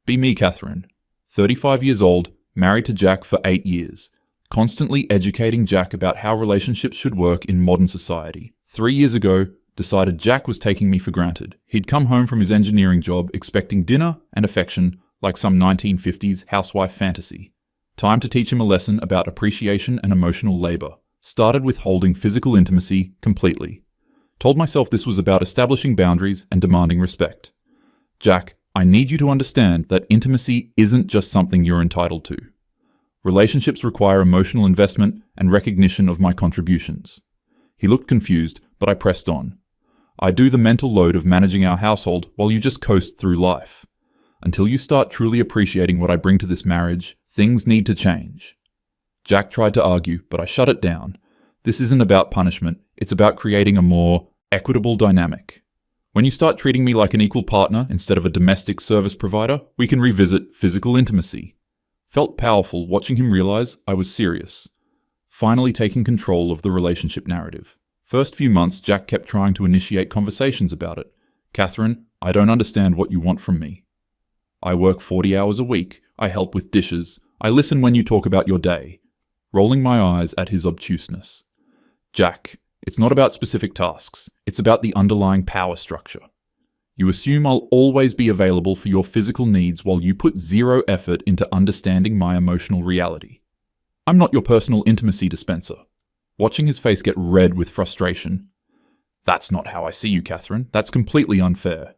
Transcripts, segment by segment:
Be me, Catherine. 35 years old, married to Jack for 8 years. Constantly educating Jack about how relationships should work in modern society. 3 years ago, decided Jack was taking me for granted. He'd come home from his engineering job expecting dinner and affection like some 1950s housewife fantasy. Time to teach him a lesson about appreciation and emotional labor. Started with holding physical intimacy completely. Told myself this was about establishing boundaries and demanding respect. Jack, I need you to understand that intimacy isn't just something you're entitled to. Relationships require emotional investment and recognition of my contributions. He looked confused, but I pressed on. I do the mental load of managing our household while you just coast through life. Until you start truly appreciating what I bring to this marriage, things need to change. Jack tried to argue, but I shut it down. This isn't about punishment, it's about creating a more equitable dynamic. When you start treating me like an equal partner instead of a domestic service provider, we can revisit physical intimacy. Felt powerful watching him realize I was serious. Finally taking control of the relationship narrative. First few months, Jack kept trying to initiate conversations about it. Catherine, I don't understand what you want from me. I work 40 hours a week. I help with dishes. I listen when you talk about your day. Rolling my eyes at his obtuseness. Jack, it's not about specific tasks. It's about the underlying power structure. You assume I'll always be available for your physical needs while you put zero effort into understanding my emotional reality. I'm not your personal intimacy dispenser. Watching his face get red with frustration. That's not how I see you, Catherine. That's completely unfair.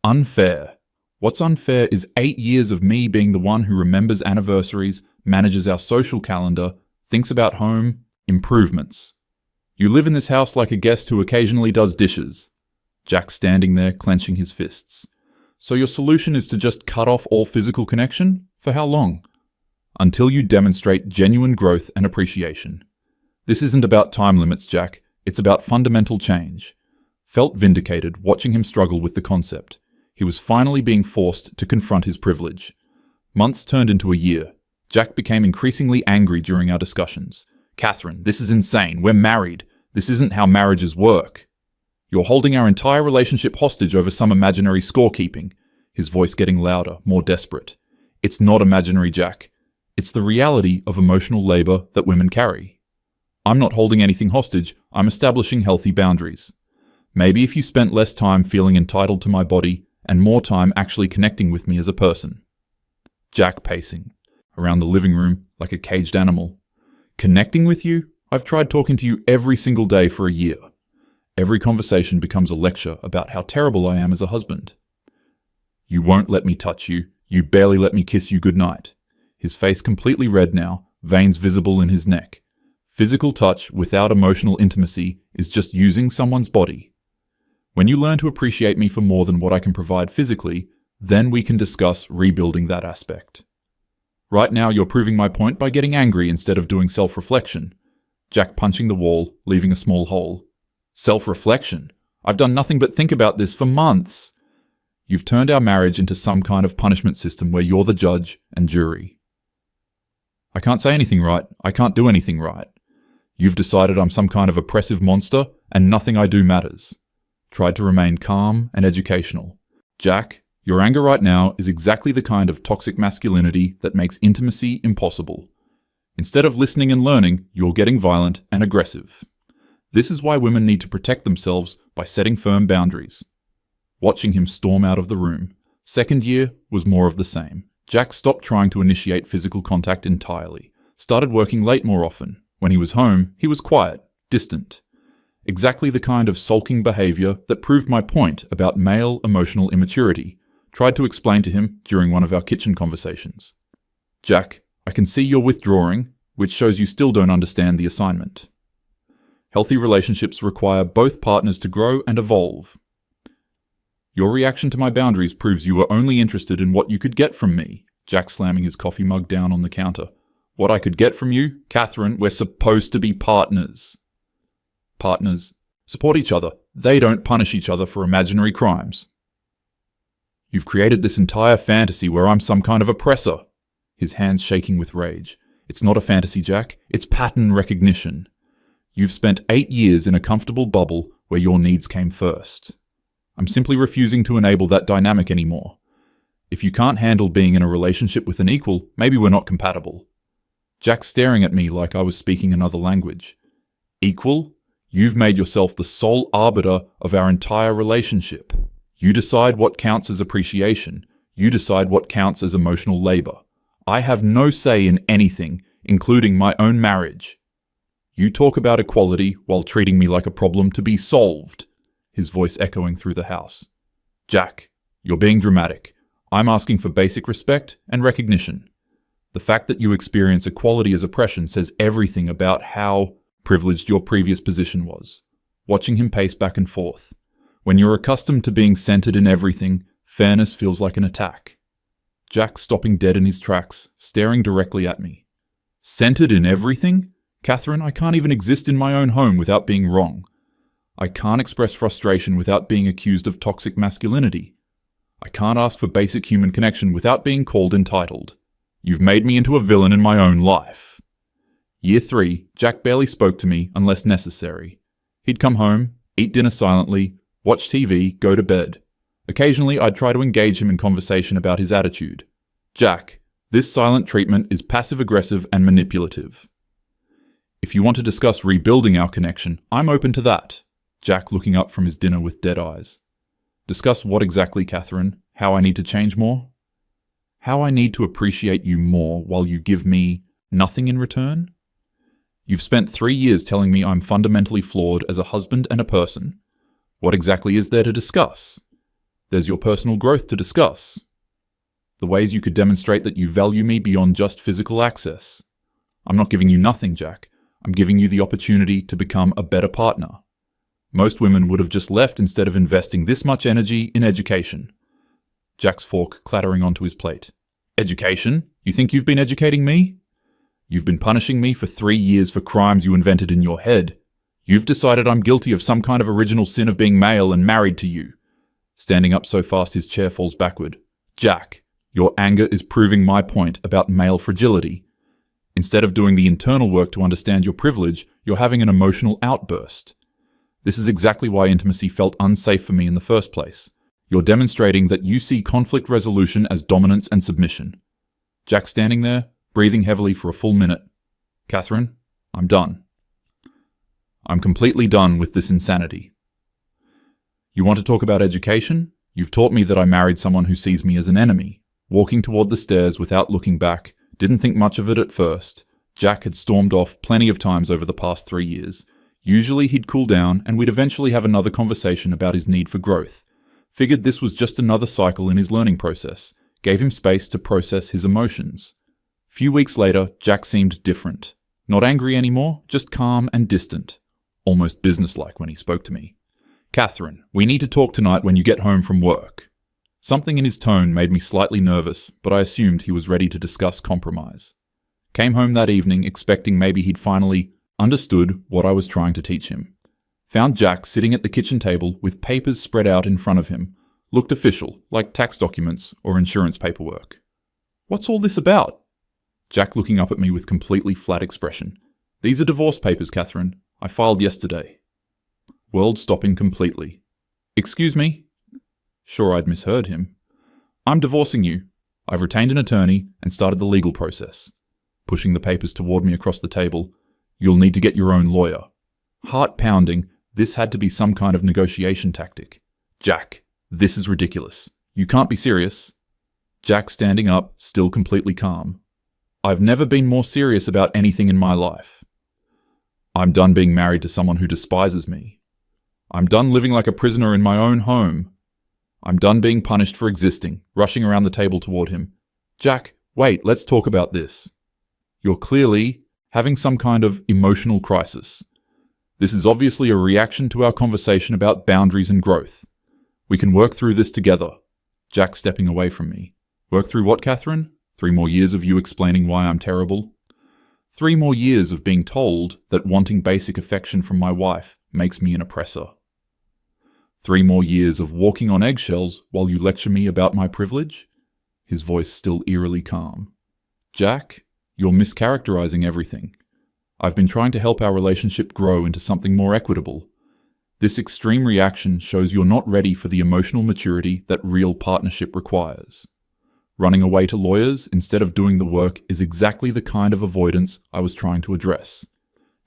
Unfair. What's unfair is 8 years of me being the one who remembers anniversaries, manages our social calendar, thinks about home, improvements. You live in this house like a guest who occasionally does dishes. Jack standing there, clenching his fists. So your solution is to just cut off all physical connection? For how long? Until you demonstrate genuine growth and appreciation. This isn't about time limits, Jack. It's about fundamental change. Felt vindicated watching him struggle with the concept. He was finally being forced to confront his privilege. Months turned into a year. Jack became increasingly angry during our discussions. Catherine, this is insane. We're married. This isn't how marriages work. You're holding our entire relationship hostage over some imaginary scorekeeping. His voice getting louder, more desperate. It's not imaginary, Jack. It's the reality of emotional labor that women carry. I'm not holding anything hostage. I'm establishing healthy boundaries. Maybe if you spent less time feeling entitled to my body and more time actually connecting with me as a person. Jack pacing around the living room like a caged animal. Connecting with you? I've tried talking to you every single day for a year. Every conversation becomes a lecture about how terrible I am as a husband. You won't let me touch you. You barely let me kiss you goodnight. His face completely red now, veins visible in his neck. Physical touch without emotional intimacy is just using someone's body. When you learn to appreciate me for more than what I can provide physically, then we can discuss rebuilding that aspect. Right now, you're proving my point by getting angry instead of doing self-reflection. Jack punching the wall, leaving a small hole. Self-reflection? I've done nothing but think about this for months. You've turned our marriage into some kind of punishment system where you're the judge and jury. I can't say anything right. I can't do anything right. You've decided I'm some kind of oppressive monster and nothing I do matters. Tried to remain calm and educational. Jack, your anger right now is exactly the kind of toxic masculinity that makes intimacy impossible. Instead of listening and learning, you're getting violent and aggressive. This is why women need to protect themselves by setting firm boundaries. Watching him storm out of the room. Second year was more of the same. Jack stopped trying to initiate physical contact entirely. Started working late more often. When he was home, he was quiet, distant. Exactly the kind of sulking behavior that proved my point about male emotional immaturity. Tried to explain to him during one of our kitchen conversations. Jack, I can see you're withdrawing, which shows you still don't understand the assignment. Healthy relationships require both partners to grow and evolve. Your reaction to my boundaries proves you were only interested in what you could get from me. Jack slamming his coffee mug down on the counter. What I could get from you? Catherine, we're supposed to be partners. Partners support each other. They don't punish each other for imaginary crimes. You've created this entire fantasy where I'm some kind of oppressor. His hands shaking with rage. It's not a fantasy, Jack. It's pattern recognition. You've spent 8 years in a comfortable bubble where your needs came first. I'm simply refusing to enable that dynamic anymore. If you can't handle being in a relationship with an equal, maybe we're not compatible. Jack's staring at me like I was speaking another language. Equal? You've made yourself the sole arbiter of our entire relationship. You decide what counts as appreciation. You decide what counts as emotional labor. I have no say in anything, including my own marriage. You talk about equality while treating me like a problem to be solved, his voice echoing through the house. Jack, you're being dramatic. I'm asking for basic respect and recognition. The fact that you experience equality as oppression says everything about how privileged your previous position was. Watching him pace back and forth. When you're accustomed to being centered in everything, fairness feels like an attack. Jack stopping dead in his tracks, staring directly at me. Centered in everything? Catherine, I can't even exist in my own home without being wrong. I can't express frustration without being accused of toxic masculinity. I can't ask for basic human connection without being called entitled. You've made me into a villain in my own life. Year 3, Jack barely spoke to me unless necessary. He'd come home, eat dinner silently, watch TV, go to bed. Occasionally, I'd try to engage him in conversation about his attitude. Jack, this silent treatment is passive-aggressive and manipulative. If you want to discuss rebuilding our connection, I'm open to that. Jack looking up from his dinner with dead eyes. Discuss what exactly, Catherine? How I need to change more? How I need to appreciate you more while you give me nothing in return? You've spent 3 years telling me I'm fundamentally flawed as a husband and a person. What exactly is there to discuss? There's your personal growth to discuss. The ways you could demonstrate that you value me beyond just physical access. I'm not giving you nothing, Jack. I'm giving you the opportunity to become a better partner. Most women would have just left instead of investing this much energy in education. Jack's fork clattering onto his plate. Education? You think you've been educating me? You've been punishing me for 3 years for crimes you invented in your head. You've decided I'm guilty of some kind of original sin of being male and married to you. Standing up so fast his chair falls backward. Jack, your anger is proving my point about male fragility. Instead of doing the internal work to understand your privilege, you're having an emotional outburst. This is exactly why intimacy felt unsafe for me in the first place. You're demonstrating that you see conflict resolution as dominance and submission. Jack standing there, breathing heavily for a full minute. Catherine, I'm done. I'm completely done with this insanity. You want to talk about education? You've taught me that I married someone who sees me as an enemy. Walking toward the stairs without looking back, didn't think much of it at first. Jack had stormed off plenty of times over the past 3 years. Usually he'd cool down and we'd eventually have another conversation about his need for growth. Figured this was just another cycle in his learning process. Gave him space to process his emotions. Few weeks later, Jack seemed different. Not angry anymore, just calm and distant. Almost businesslike when he spoke to me. Catherine, we need to talk tonight when you get home from work. Something in his tone made me slightly nervous, but I assumed he was ready to discuss compromise. Came home that evening expecting maybe he'd finally understood what I was trying to teach him. Found Jack sitting at the kitchen table with papers spread out in front of him. Looked official, like tax documents or insurance paperwork. What's all this about? Jack looking up at me with completely flat expression. These are divorce papers, Catherine. I filed yesterday. World stopping completely. Excuse me? Sure, I'd misheard him. I'm divorcing you. I've retained an attorney and started the legal process. Pushing the papers toward me across the table. You'll need to get your own lawyer. Heart pounding, this had to be some kind of negotiation tactic. Jack, this is ridiculous. You can't be serious. Jack standing up, still completely calm. I've never been more serious about anything in my life. I'm done being married to someone who despises me. I'm done living like a prisoner in my own home. I'm done being punished for existing, rushing around the table toward him. Jack, wait, let's talk about this. You're clearly having some kind of emotional crisis. This is obviously a reaction to our conversation about boundaries and growth. We can work through this together. Jack stepping away from me. Work through what, Catherine? 3 more years of you explaining why I'm terrible? 3 more years of being told that wanting basic affection from my wife makes me an oppressor. 3 more years of walking on eggshells while you lecture me about my privilege? His voice still eerily calm. Jack, you're mischaracterizing everything. I've been trying to help our relationship grow into something more equitable. This extreme reaction shows you're not ready for the emotional maturity that real partnership requires. Running away to lawyers instead of doing the work is exactly the kind of avoidance I was trying to address.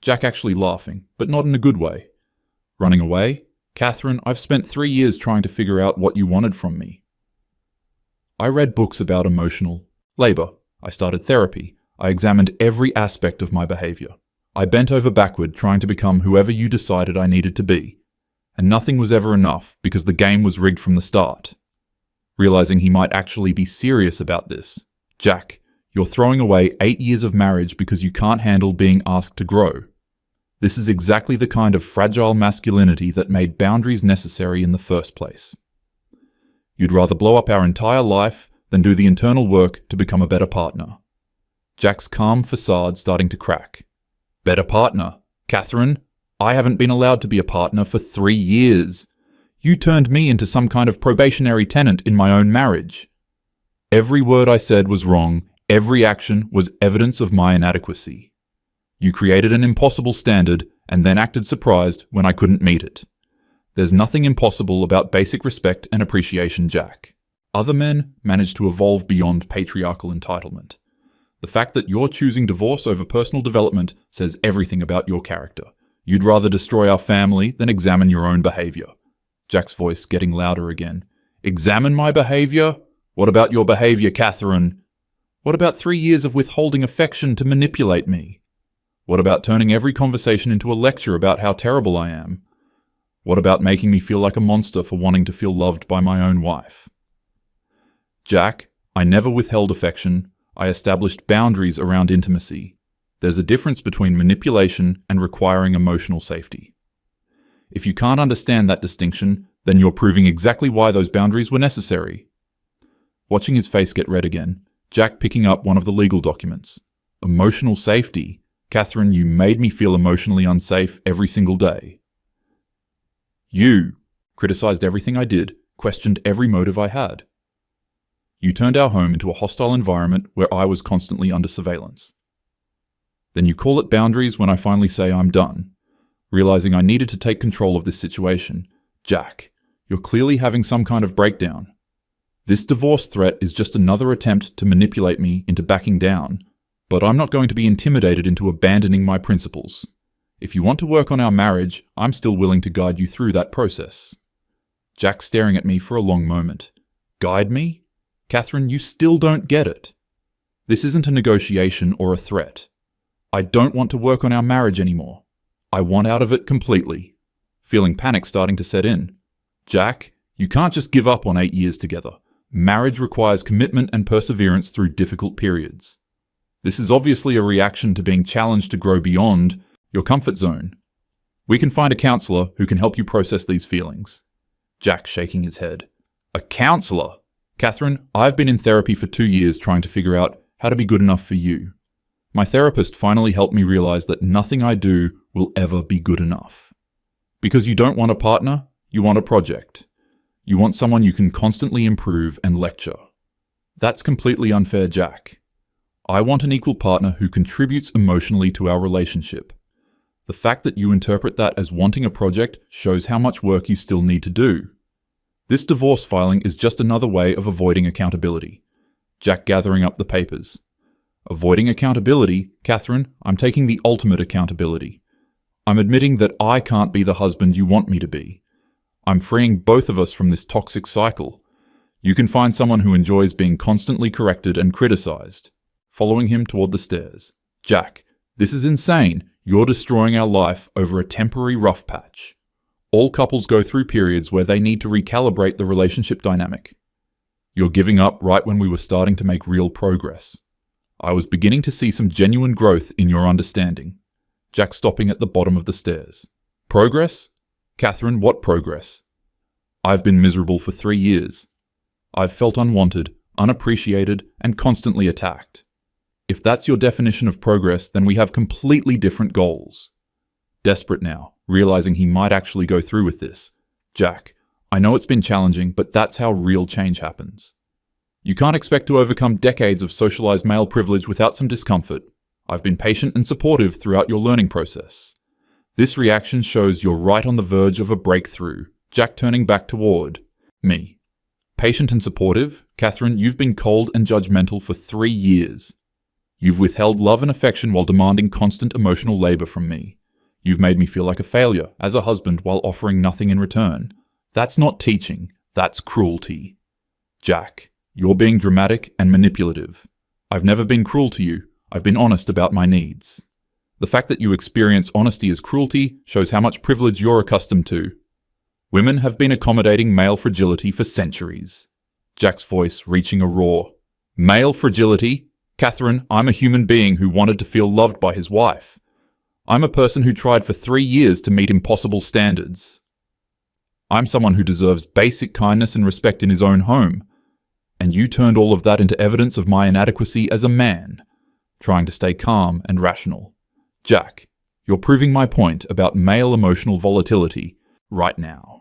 Jack actually laughing, but not in a good way. Running away? Catherine, I've spent 3 years trying to figure out what you wanted from me. I read books about emotional labor. I started therapy. I examined every aspect of my behavior. I bent over backward trying to become whoever you decided I needed to be. And nothing was ever enough because the game was rigged from the start. Realizing he might actually be serious about this. Jack, you're throwing away 8 years of marriage because you can't handle being asked to grow. This is exactly the kind of fragile masculinity that made boundaries necessary in the first place. You'd rather blow up our entire life than do the internal work to become a better partner. Jack's calm facade starting to crack. Better partner? Catherine, I haven't been allowed to be a partner for 3 years. You turned me into some kind of probationary tenant in my own marriage. Every word I said was wrong. Every action was evidence of my inadequacy. You created an impossible standard and then acted surprised when I couldn't meet it. There's nothing impossible about basic respect and appreciation, Jack. Other men manage to evolve beyond patriarchal entitlement. The fact that you're choosing divorce over personal development says everything about your character. You'd rather destroy our family than examine your own behavior. Jack's voice getting louder again. Examine my behavior? What about your behavior, Catherine? What about 3 years of withholding affection to manipulate me? What about turning every conversation into a lecture about how terrible I am? What about making me feel like a monster for wanting to feel loved by my own wife? Jack, I never withheld affection. I established boundaries around intimacy. There's a difference between manipulation and requiring emotional safety. If you can't understand that distinction, then you're proving exactly why those boundaries were necessary. Watching his face get red again, Jack picking up one of the legal documents. Emotional safety? Catherine, you made me feel emotionally unsafe every single day. You criticized everything I did, questioned every motive I had. You turned our home into a hostile environment where I was constantly under surveillance. Then you call it boundaries when I finally say I'm done. Realizing I needed to take control of this situation. Jack, you're clearly having some kind of breakdown. This divorce threat is just another attempt to manipulate me into backing down, but I'm not going to be intimidated into abandoning my principles. If you want to work on our marriage, I'm still willing to guide you through that process. Jack staring at me for a long moment. Guide me? Catherine, you still don't get it. This isn't a negotiation or a threat. I don't want to work on our marriage anymore. I want out of it completely. Feeling panic starting to set in. Jack, you can't just give up on 8 years together. Marriage requires commitment and perseverance through difficult periods. This is obviously a reaction to being challenged to grow beyond your comfort zone. We can find a counselor who can help you process these feelings. Jack shaking his head. A counselor? Catherine, I've been in therapy for 2 years trying to figure out how to be good enough for you. My therapist finally helped me realize that nothing I do will ever be good enough. Because you don't want a partner, you want a project. You want someone you can constantly improve and lecture. That's completely unfair, Jack. I want an equal partner who contributes emotionally to our relationship. The fact that you interpret that as wanting a project shows how much work you still need to do. This divorce filing is just another way of avoiding accountability. Jack gathering up the papers. Avoiding accountability? Catherine, I'm taking the ultimate accountability. I'm admitting that I can't be the husband you want me to be. I'm freeing both of us from this toxic cycle. You can find someone who enjoys being constantly corrected and criticized. Following him toward the stairs. Jack, this is insane. You're destroying our life over a temporary rough patch. All couples go through periods where they need to recalibrate the relationship dynamic. You're giving up right when we were starting to make real progress. I was beginning to see some genuine growth in your understanding. Jack stopping at the bottom of the stairs. Progress? Catherine, what progress? I've been miserable for 3 years. I've felt unwanted, unappreciated, and constantly attacked. If that's your definition of progress, then we have completely different goals. Desperate now, realizing he might actually go through with this. Jack, I know it's been challenging, but that's how real change happens. You can't expect to overcome decades of socialized male privilege without some discomfort. I've been patient and supportive throughout your learning process. This reaction shows you're right on the verge of a breakthrough. Jack turning back toward me. patient and supportive, Catherine, you've been cold and judgmental for 3 years. You've withheld love and affection while demanding constant emotional labor from me. You've made me feel like a failure as a husband while offering nothing in return. That's not teaching, that's cruelty. Jack, you're being dramatic and manipulative. I've never been cruel to you. I've been honest about my needs. The fact that you experience honesty as cruelty shows how much privilege you're accustomed to. Women have been accommodating male fragility for centuries. Jack's voice reaching a roar. Male fragility? Catherine, I'm a human being who wanted to feel loved by his wife. I'm a person who tried for 3 years to meet impossible standards. I'm someone who deserves basic kindness and respect in his own home. And you turned all of that into evidence of my inadequacy as a man, trying to stay calm and rational. Jack, you're proving my point about male emotional volatility right now.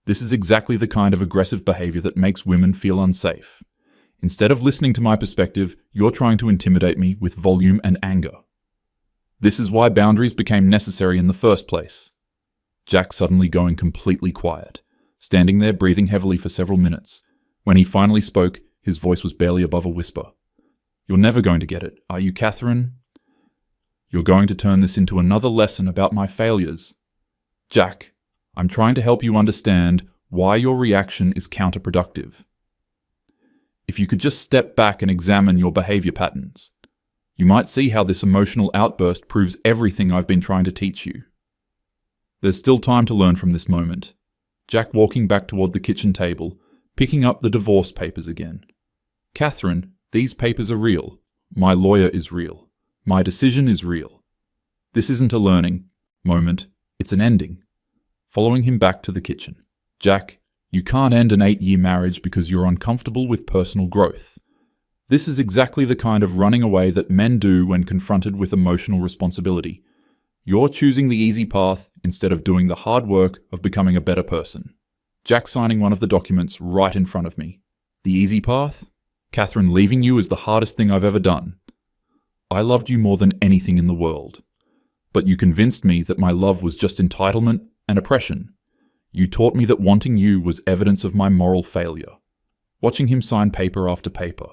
This is exactly the kind of aggressive behavior that makes women feel unsafe. Instead of listening to my perspective, you're trying to intimidate me with volume and anger. This is why boundaries became necessary in the first place. Jack suddenly going completely quiet, standing there breathing heavily for several minutes. When he finally spoke, his voice was barely above a whisper. You're never going to get it, are you, Catherine? You're going to turn this into another lesson about my failures. Jack, I'm trying to help you understand why your reaction is counterproductive. If you could just step back and examine your behavior patterns, you might see how this emotional outburst proves everything I've been trying to teach you. There's still time to learn from this moment. Jack walking back toward the kitchen table, picking up the divorce papers again. Catherine, these papers are real. My lawyer is real. My decision is real. This isn't a learning moment, it's an ending. Following him back to the kitchen. Jack, you can't end an 8-year marriage because you're uncomfortable with personal growth. This is exactly the kind of running away that men do when confronted with emotional responsibility. You're choosing the easy path instead of doing the hard work of becoming a better person. Jack signing one of the documents right in front of me. The easy path? Catherine, leaving you is the hardest thing I've ever done. I loved you more than anything in the world. But you convinced me that my love was just entitlement and oppression. You taught me that wanting you was evidence of my moral failure. Watching him sign paper after paper.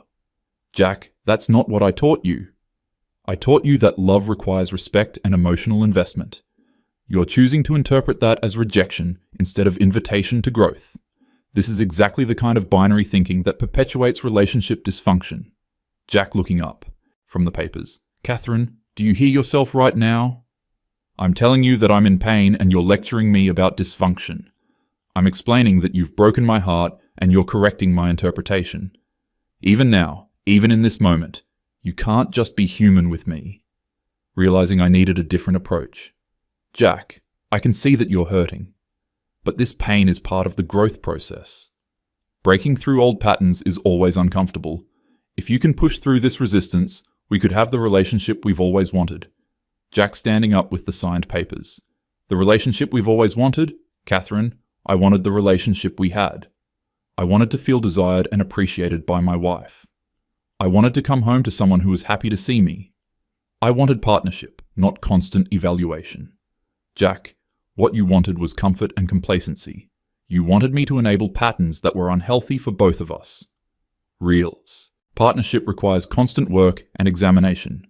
Jack, that's not what I taught you. I taught you that love requires respect and emotional investment. You're choosing to interpret that as rejection instead of invitation to growth. This is exactly the kind of binary thinking that perpetuates relationship dysfunction. Jack looking up from the papers. Catherine, do you hear yourself right now? I'm telling you that I'm in pain and you're lecturing me about dysfunction. I'm explaining that you've broken my heart and you're correcting my interpretation. Even now, even in this moment, you can't just be human with me. Realizing I needed a different approach. Jack, I can see that you're hurting. But this pain is part of the growth process. Breaking through old patterns is always uncomfortable. If you can push through this resistance, we could have the relationship we've always wanted. Jack standing up with the signed papers. The relationship we've always wanted? Catherine, I wanted the relationship we had. I wanted to feel desired and appreciated by my wife. I wanted to come home to someone who was happy to see me. I wanted partnership, not constant evaluation. Jack, what you wanted was comfort and complacency. You wanted me to enable patterns that were unhealthy for both of us. Reals. Partnership requires constant work and examination.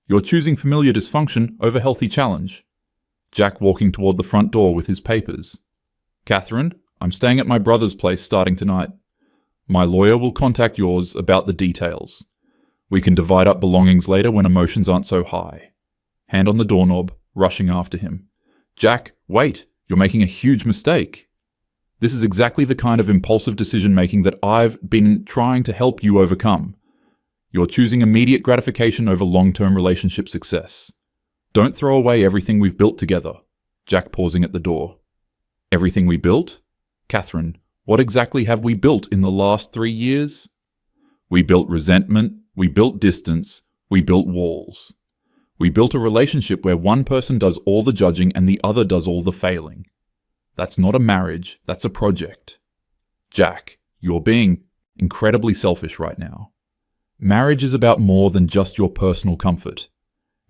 You're choosing familiar dysfunction over healthy challenge. Jack walking toward the front door with his papers. Catherine, I'm staying at my brother's place starting tonight. My lawyer will contact yours about the details. We can divide up belongings later when emotions aren't so high. Hand on the doorknob, rushing after him. Jack, wait, you're making a huge mistake. This is exactly the kind of impulsive decision-making that I've been trying to help you overcome. You're choosing immediate gratification over long-term relationship success. Don't throw away everything we've built together. Jack pausing at the door. Everything we built? Catherine, what exactly have we built in the last 3 years? We built resentment, we built distance, we built walls. We built a relationship where one person does all the judging and the other does all the failing. That's not a marriage, that's a project. Jack, you're being incredibly selfish right now. Marriage is about more than just your personal comfort.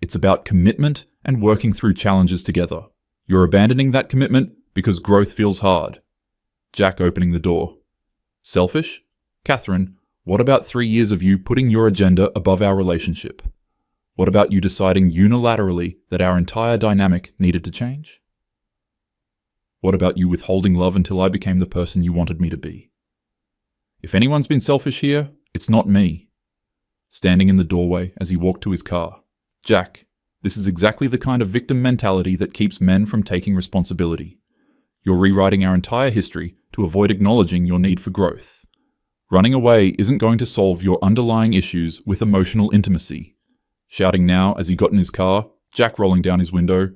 It's about commitment and working through challenges together. You're abandoning that commitment because growth feels hard. Jack opening the door. Selfish? Catherine, what about 3 years of you putting your agenda above our relationship? What about you deciding unilaterally that our entire dynamic needed to change? What about you withholding love until I became the person you wanted me to be? If anyone's been selfish here, it's not me. Standing in the doorway as he walked to his car. Jack, this is exactly the kind of victim mentality that keeps men from taking responsibility. You're rewriting our entire history to avoid acknowledging your need for growth. Running away isn't going to solve your underlying issues with emotional intimacy. Shouting now as he got in his car, Jack rolling down his window.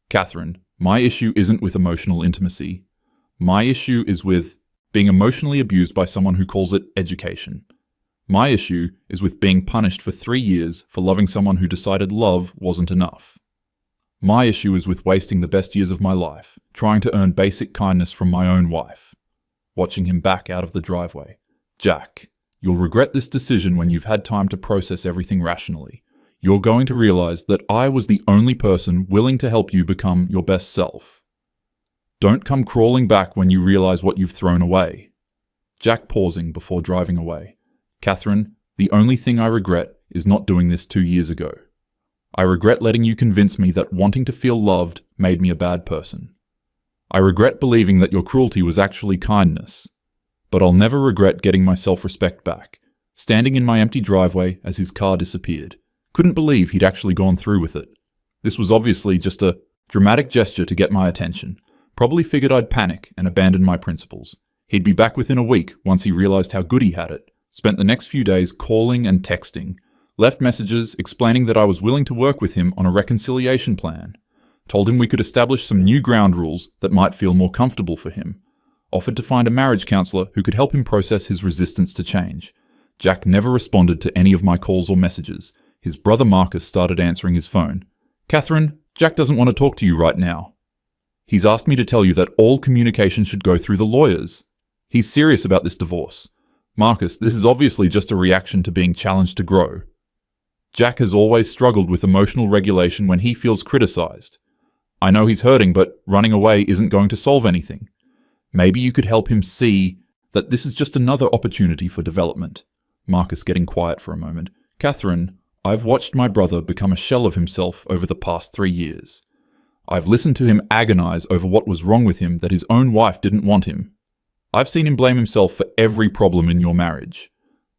Catherine, my issue isn't with emotional intimacy. My issue is with being emotionally abused by someone who calls it education. My issue is with being punished for 3 years for loving someone who decided love wasn't enough. My issue is with wasting the best years of my life, trying to earn basic kindness from my own wife. Watching him back out of the driveway. Jack, you'll regret this decision when you've had time to process everything rationally. You're going to realize that I was the only person willing to help you become your best self. Don't come crawling back when you realize what you've thrown away. Jack pausing before driving away. Catherine, the only thing I regret is not doing this 2 years ago. I regret letting you convince me that wanting to feel loved made me a bad person. I regret believing that your cruelty was actually kindness. But I'll never regret getting my self-respect back, standing in my empty driveway as his car disappeared. Couldn't believe he'd actually gone through with it. This was obviously just a dramatic gesture to get my attention. Probably figured I'd panic and abandon my principles. He'd be back within a week once he realized how good he had it. Spent the next few days calling and texting. Left messages explaining that I was willing to work with him on a reconciliation plan. Told him we could establish some new ground rules that might feel more comfortable for him. Offered to find a marriage counselor who could help him process his resistance to change. Jack never responded to any of my calls or messages. His brother Marcus started answering his phone. Catherine, Jack doesn't want to talk to you right now. He's asked me to tell you that all communication should go through the lawyers. He's serious about this divorce. Marcus, this is obviously just a reaction to being challenged to grow. Jack has always struggled with emotional regulation when he feels criticized. I know he's hurting, but running away isn't going to solve anything. Maybe you could help him see that this is just another opportunity for development. Marcus getting quiet for a moment. Catherine, I've watched my brother become a shell of himself over the past 3 years. I've listened to him agonize over what was wrong with him that his own wife didn't want him. I've seen him blame himself for every problem in your marriage.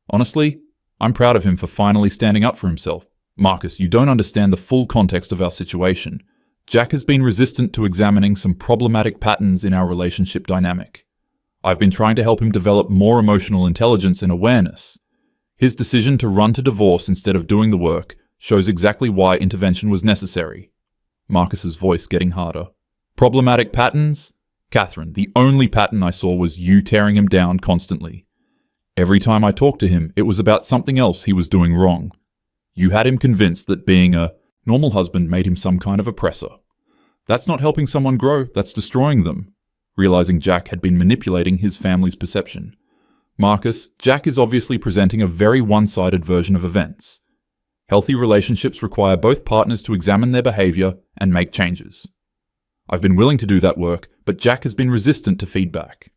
Honestly, I'm proud of him for finally standing up for himself. Marcus, you don't understand the full context of our situation. Jack has been resistant to examining some problematic patterns in our relationship dynamic. I've been trying to help him develop more emotional intelligence and awareness. His decision to run to divorce instead of doing the work shows exactly why intervention was necessary. Marcus's voice getting harder. Problematic patterns? Catherine, the only pattern I saw was you tearing him down constantly. Every time I talked to him, it was about something else he was doing wrong. You had him convinced that being a normal husband made him some kind of oppressor. That's not helping someone grow, that's destroying them. Realizing Jack had been manipulating his family's perception. Marcus, Jack is obviously presenting a very one-sided version of events. Healthy relationships require both partners to examine their behavior and make changes. I've been willing to do that work, but Jack has been resistant to feedback.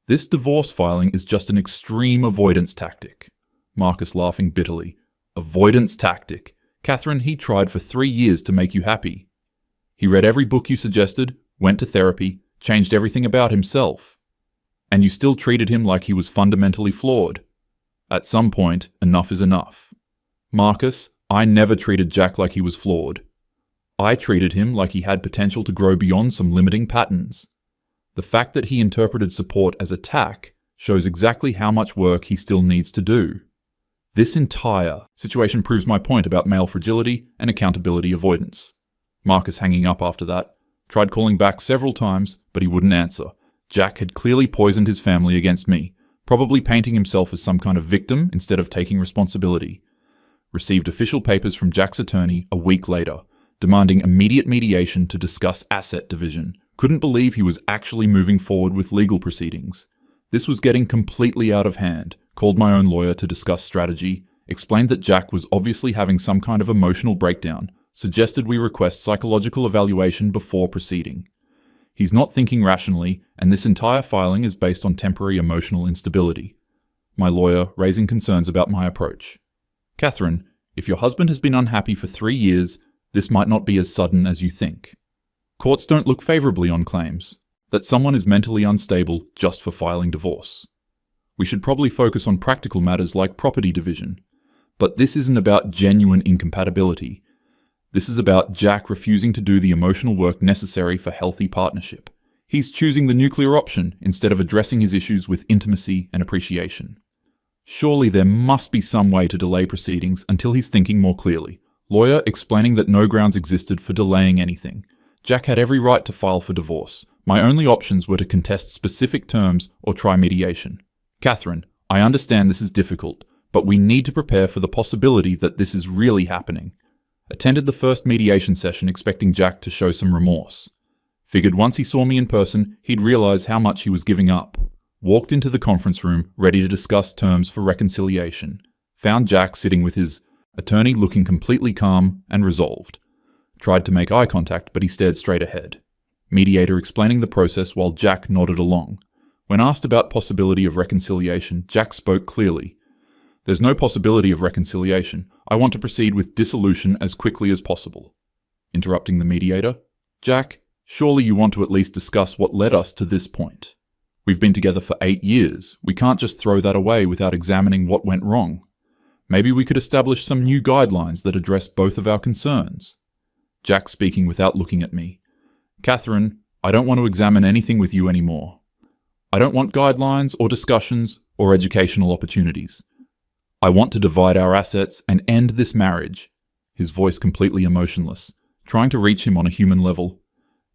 This divorce filing is just an extreme avoidance tactic. Marcus laughing bitterly. Avoidance tactic. Catherine, he tried for 3 years to make you happy. He read every book you suggested, went to therapy, changed everything about himself. And you still treated him like he was fundamentally flawed. At some point, enough is enough. Marcus, I never treated Jack like he was flawed. I treated him like he had potential to grow beyond some limiting patterns. The fact that he interpreted support as attack shows exactly how much work he still needs to do. This entire situation proves my point about male fragility and accountability avoidance. Marcus hanging up after that. Tried calling back several times, but he wouldn't answer. Jack had clearly poisoned his family against me, probably painting himself as some kind of victim instead of taking responsibility. Received official papers from Jack's attorney a week later, demanding immediate mediation to discuss asset division. Couldn't believe he was actually moving forward with legal proceedings. This was getting completely out of hand. Called my own lawyer to discuss strategy, explained that Jack was obviously having some kind of emotional breakdown, suggested we request psychological evaluation before proceeding. He's not thinking rationally, and this entire filing is based on temporary emotional instability. My lawyer raising concerns about my approach. Catherine, if your husband has been unhappy for 3 years, this might not be as sudden as you think. Courts don't look favorably on claims that someone is mentally unstable just for filing divorce. We should probably focus on practical matters like property division. But this isn't about genuine incompatibility. This is about Jack refusing to do the emotional work necessary for healthy partnership. He's choosing the nuclear option instead of addressing his issues with intimacy and appreciation. Surely there must be some way to delay proceedings until he's thinking more clearly. Lawyer explaining that no grounds existed for delaying anything. Jack had every right to file for divorce. My only options were to contest specific terms or try mediation. Catherine, I understand this is difficult, but we need to prepare for the possibility that this is really happening. Attended the first mediation session expecting Jack to show some remorse. Figured once he saw me in person, he'd realize how much he was giving up. Walked into the conference room, ready to discuss terms for reconciliation. Found Jack sitting with his attorney looking completely calm and resolved. Tried to make eye contact, but he stared straight ahead. Mediator explaining the process while Jack nodded along. When asked about possibility of reconciliation, Jack spoke clearly. There's no possibility of reconciliation. I want to proceed with dissolution as quickly as possible. Interrupting the mediator. Jack, surely you want to at least discuss what led us to this point. We've been together for 8 years. We can't just throw that away without examining what went wrong. Maybe we could establish some new guidelines that address both of our concerns. Jack speaking without looking at me. Catherine, I don't want to examine anything with you anymore. I don't want guidelines or discussions or educational opportunities. I want to divide our assets and end this marriage. His voice completely emotionless, trying to reach him on a human level.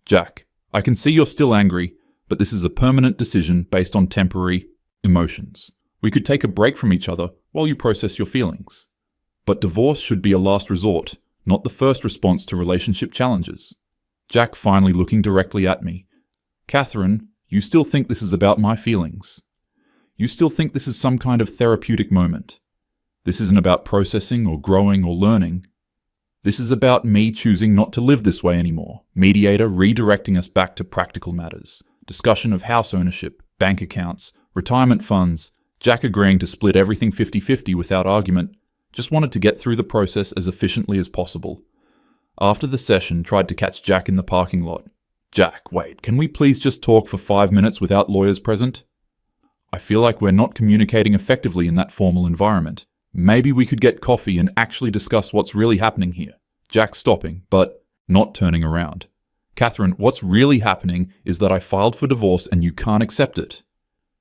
Jack, I can see you're still angry, but this is a permanent decision based on temporary emotions. We could take a break from each other while you process your feelings. But divorce should be a last resort, not the first response to relationship challenges. Jack finally looking directly at me. Catherine, you still think this is about my feelings. You still think this is some kind of therapeutic moment. This isn't about processing or growing or learning. This is about me choosing not to live this way anymore. Mediator redirecting us back to practical matters. Discussion of house ownership, bank accounts, retirement funds. Jack agreeing to split everything 50-50 without argument. Just wanted to get through the process as efficiently as possible. After the session, tried to catch Jack in the parking lot. Jack, wait, can we please just talk for 5 minutes without lawyers present? I feel like we're not communicating effectively in that formal environment. Maybe we could get coffee and actually discuss what's really happening here. Jack stopping, but not turning around. Catherine, what's really happening is that I filed for divorce and you can't accept it.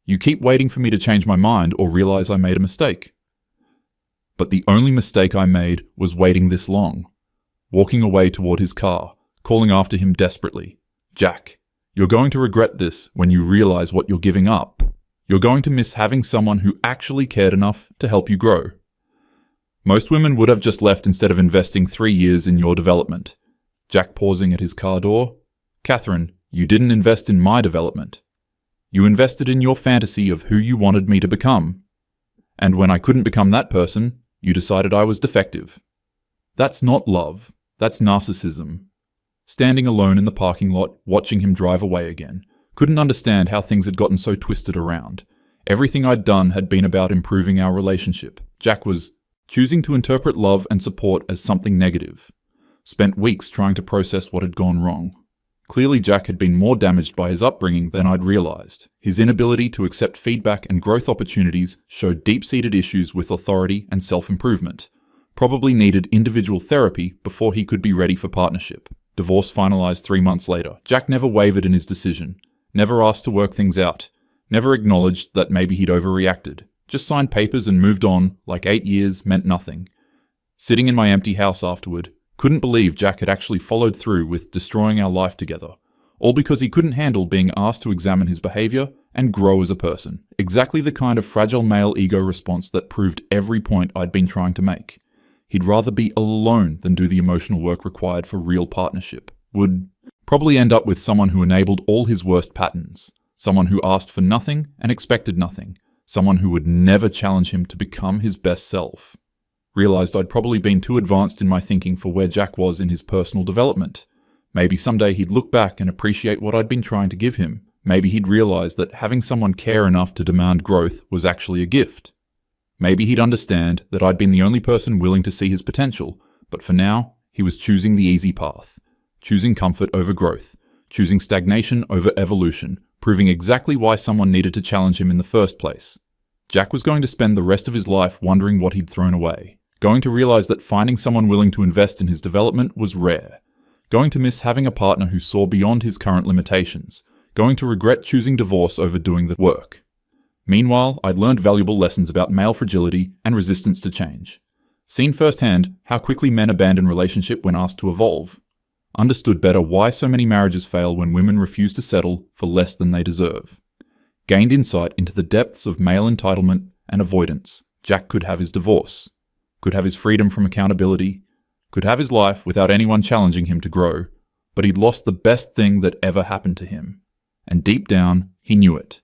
You keep waiting for me to change my mind or realize I made a mistake. But the only mistake I made was waiting this long. Walking away toward his car, calling after him desperately. Jack, you're going to regret this when you realize what you're giving up. You're going to miss having someone who actually cared enough to help you grow. Most women would have just left instead of investing 3 years in your development. Jack pausing at his car door. Catherine, you didn't invest in my development. You invested in your fantasy of who you wanted me to become. And when I couldn't become that person, you decided I was defective. That's not love. That's narcissism. Standing alone in the parking lot, watching him drive away again. Couldn't understand how things had gotten so twisted around. Everything I'd done had been about improving our relationship. Jack was choosing to interpret love and support as something negative. Spent weeks trying to process what had gone wrong. Clearly Jack had been more damaged by his upbringing than I'd realized. His inability to accept feedback and growth opportunities showed deep-seated issues with authority and self-improvement. Probably needed individual therapy before he could be ready for partnership. Divorce finalized 3 months later. Jack never wavered in his decision. Never asked to work things out. Never acknowledged that maybe he'd overreacted. Just signed papers and moved on like 8 years meant nothing. Sitting in my empty house afterward, couldn't believe Jack had actually followed through with destroying our life together. All because he couldn't handle being asked to examine his behavior and grow as a person. Exactly the kind of fragile male ego response that proved every point I'd been trying to make. He'd rather be alone than do the emotional work required for real partnership. Would probably end up with someone who enabled all his worst patterns. Someone who asked for nothing and expected nothing. Someone who would never challenge him to become his best self. Realized I'd probably been too advanced in my thinking for where Jack was in his personal development. Maybe someday he'd look back and appreciate what I'd been trying to give him. Maybe he'd realize that having someone care enough to demand growth was actually a gift. Maybe he'd understand that I'd been the only person willing to see his potential, but for now, he was choosing the easy path, choosing comfort over growth, choosing stagnation over evolution, proving exactly why someone needed to challenge him in the first place. Jack was going to spend the rest of his life wondering what he'd thrown away, going to realize that finding someone willing to invest in his development was rare, going to miss having a partner who saw beyond his current limitations, going to regret choosing divorce over doing the work. Meanwhile, I'd learned valuable lessons about male fragility and resistance to change. Seen firsthand how quickly men abandon relationship when asked to evolve. Understood better why so many marriages fail when women refuse to settle for less than they deserve. Gained insight into the depths of male entitlement and avoidance. Jack could have his divorce, could have his freedom from accountability, could have his life without anyone challenging him to grow, but he'd lost the best thing that ever happened to him. And deep down, he knew it.